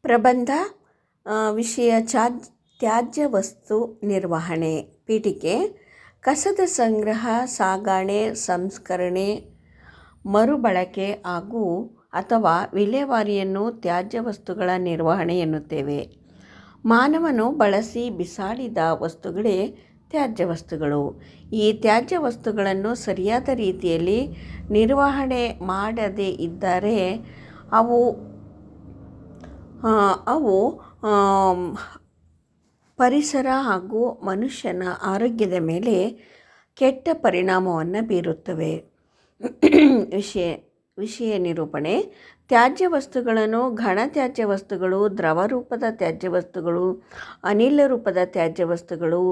ಪ್ರಬಂಧ ವಿಷಯ ತ್ಯಾಜ್ಯ ವಸ್ತು ನಿರ್ವಹಣೆ. ಪೀಠಿಕೆ: ಕಸದ ಸಂಗ್ರಹ, ಸಾಗಣೆ, ಸಂಸ್ಕರಣೆ, ಮರುಬಳಕೆ ಹಾಗೂ ಅಥವಾ ವಿಲೇವಾರಿಯನ್ನು ತ್ಯಾಜ್ಯ ವಸ್ತುಗಳ ನಿರ್ವಹಣೆ ಎನ್ನುತ್ತೇವೆ. ಮಾನವನು ಬಳಸಿ ಬಿಸಾಡಿದ ವಸ್ತುಗಳೇ ತ್ಯಾಜ್ಯ ವಸ್ತುಗಳು. ಈ ತ್ಯಾಜ್ಯ ವಸ್ತುಗಳನ್ನು ಸರಿಯಾದ ರೀತಿಯಲ್ಲಿ ನಿರ್ವಹಣೆ ಮಾಡದೇ ಇದ್ದರೆ ಅವು ಪರಿಸರ ಹಾಗೂ ಮನುಷ್ಯನ ಆರೋಗ್ಯದ ಮೇಲೆ ಕೆಟ್ಟ ಪರಿಣಾಮವನ್ನು ಬೀರುತ್ತವೆ. ವಿಷಯ ನಿರೂಪಣೆ. ತ್ಯಾಜ್ಯ ವಸ್ತುಗಳನ್ನು ಘನ ತ್ಯಾಜ್ಯ ವಸ್ತುಗಳು, ದ್ರವ ರೂಪದ ತ್ಯಾಜ್ಯ ವಸ್ತುಗಳು, ಅನಿಲ ರೂಪದ ತ್ಯಾಜ್ಯ ವಸ್ತುಗಳು,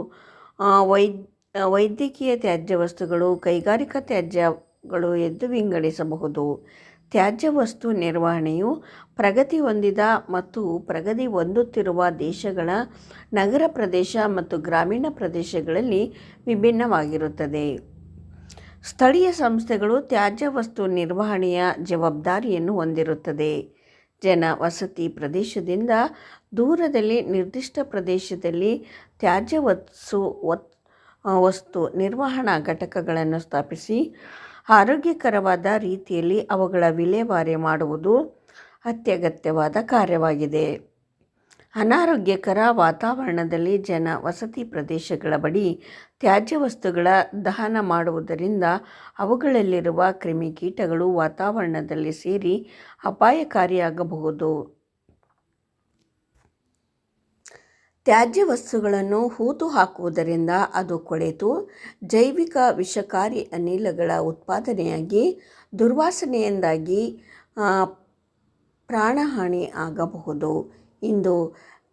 ವೈದ್ಯಕೀಯ ತ್ಯಾಜ್ಯ ವಸ್ತುಗಳು, ಕೈಗಾರಿಕಾ ತ್ಯಾಜ್ಯಗಳು ಎಂದು ವಿಂಗಡಿಸಬಹುದು. ತ್ಯಾಜ್ಯ ವಸ್ತು ನಿರ್ವಹಣೆಯು ಪ್ರಗತಿ ಹೊಂದಿದ ಮತ್ತು ಪ್ರಗತಿ ಹೊಂದುತ್ತಿರುವ ದೇಶಗಳ ನಗರ ಪ್ರದೇಶ ಮತ್ತು ಗ್ರಾಮೀಣ ಪ್ರದೇಶಗಳಲ್ಲಿ ವಿಭಿನ್ನವಾಗಿರುತ್ತದೆ. ಸ್ಥಳೀಯ ಸಂಸ್ಥೆಗಳು ತ್ಯಾಜ್ಯ ವಸ್ತು ನಿರ್ವಹಣೆಯ ಜವಾಬ್ದಾರಿಯನ್ನು ಹೊಂದಿರುತ್ತದೆ. ಜನವಸತಿ ಪ್ರದೇಶದಿಂದ ದೂರದಲ್ಲಿ ನಿರ್ದಿಷ್ಟ ಪ್ರದೇಶದಲ್ಲಿ ತ್ಯಾಜ್ಯ ವಸ್ತು ನಿರ್ವಹಣಾ ಘಟಕಗಳನ್ನು ಸ್ಥಾಪಿಸಿ ಆರೋಗ್ಯಕರವಾದ ರೀತಿಯಲ್ಲಿ ಅವುಗಳ ವಿಲೇವಾರಿ ಮಾಡುವುದು ಅತ್ಯಗತ್ಯವಾದ ಕಾರ್ಯವಾಗಿದೆ. ಅನಾರೋಗ್ಯಕರ ವಾತಾವರಣದಲ್ಲಿ ಜನವಸತಿ ಪ್ರದೇಶಗಳ ಬಳಿ ತ್ಯಾಜ್ಯ ವಸ್ತುಗಳ ದಹನ ಮಾಡುವುದರಿಂದ ಅವುಗಳಲ್ಲಿರುವ ಕ್ರಿಮಿಕೀಟಗಳು ವಾತಾವರಣದಲ್ಲಿ ಸೇರಿ ಅಪಾಯಕಾರಿಯಾಗಬಹುದು. ತ್ಯಾಜ್ಯ ವಸ್ತುಗಳನ್ನು ಹೂತು ಹಾಕುವುದರಿಂದ ಅದು ಕೊಳೆತು ಜೈವಿಕ ವಿಷಕಾರಿ ಅನಿಲಗಳ ಉತ್ಪಾದನೆಯಾಗಿ ದುರ್ವಾಸನೆಯಿಂದಾಗಿ ಪ್ರಾಣಹಾನಿ ಆಗಬಹುದು. ಇಂದು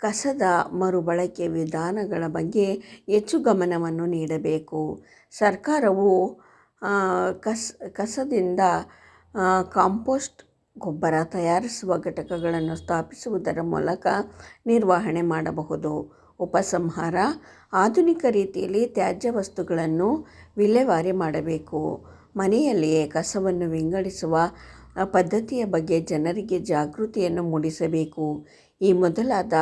ಕಸದ ಮರುಬಳಕೆ ವಿಧಾನಗಳ ಬಗ್ಗೆ ಹೆಚ್ಚು ಗಮನವನ್ನು ನೀಡಬೇಕು. ಸರ್ಕಾರವು ಕಸದಿಂದ ಕಾಂಪೋಸ್ಟ್ ಗೊಬ್ಬರ ತಯಾರಿಸುವ ಘಟಕಗಳನ್ನು ಸ್ಥಾಪಿಸುವುದರ ಮೂಲಕ ನಿರ್ವಹಣೆ ಮಾಡಬಹುದು. ಉಪಸಂಹಾರ: ಆಧುನಿಕ ರೀತಿಯಲ್ಲಿ ತ್ಯಾಜ್ಯ ವಸ್ತುಗಳನ್ನು ವಿಲೇವಾರಿ ಮಾಡಬೇಕು. ಮನೆಯಲ್ಲಿಯೇ ಕಸವನ್ನು ವಿಂಗಡಿಸುವ ಪದ್ಧತಿಯ ಬಗ್ಗೆ ಜನರಿಗೆ ಜಾಗೃತಿಯನ್ನು ಮೂಡಿಸಬೇಕು. ಈ ಮೊದಲಾದ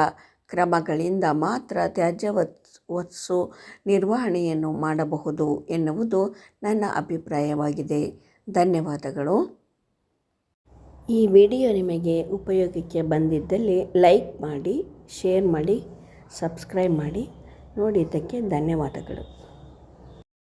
ಕ್ರಮಗಳಿಂದ ಮಾತ್ರ ತ್ಯಾಜ್ಯ ವಸ್ತು ನಿರ್ವಹಣೆಯನ್ನು ಮಾಡಬಹುದು ಎನ್ನುವುದು ನನ್ನ ಅಭಿಪ್ರಾಯವಾಗಿದೆ. ಧನ್ಯವಾದಗಳು. ಈ ವಿಡಿಯೋ ನಿಮಗೆ ಉಪಯೋಗಕ್ಕೆ ಬಂದಿದ್ದಲ್ಲಿ ಲೈಕ್ ಮಾಡಿ, ಶೇರ್ ಮಾಡಿ, ಸಬ್ಸ್ಕ್ರೈಬ್ ಮಾಡಿ. ನೋಡಿದ್ದಕ್ಕೆ ಧನ್ಯವಾದಗಳು.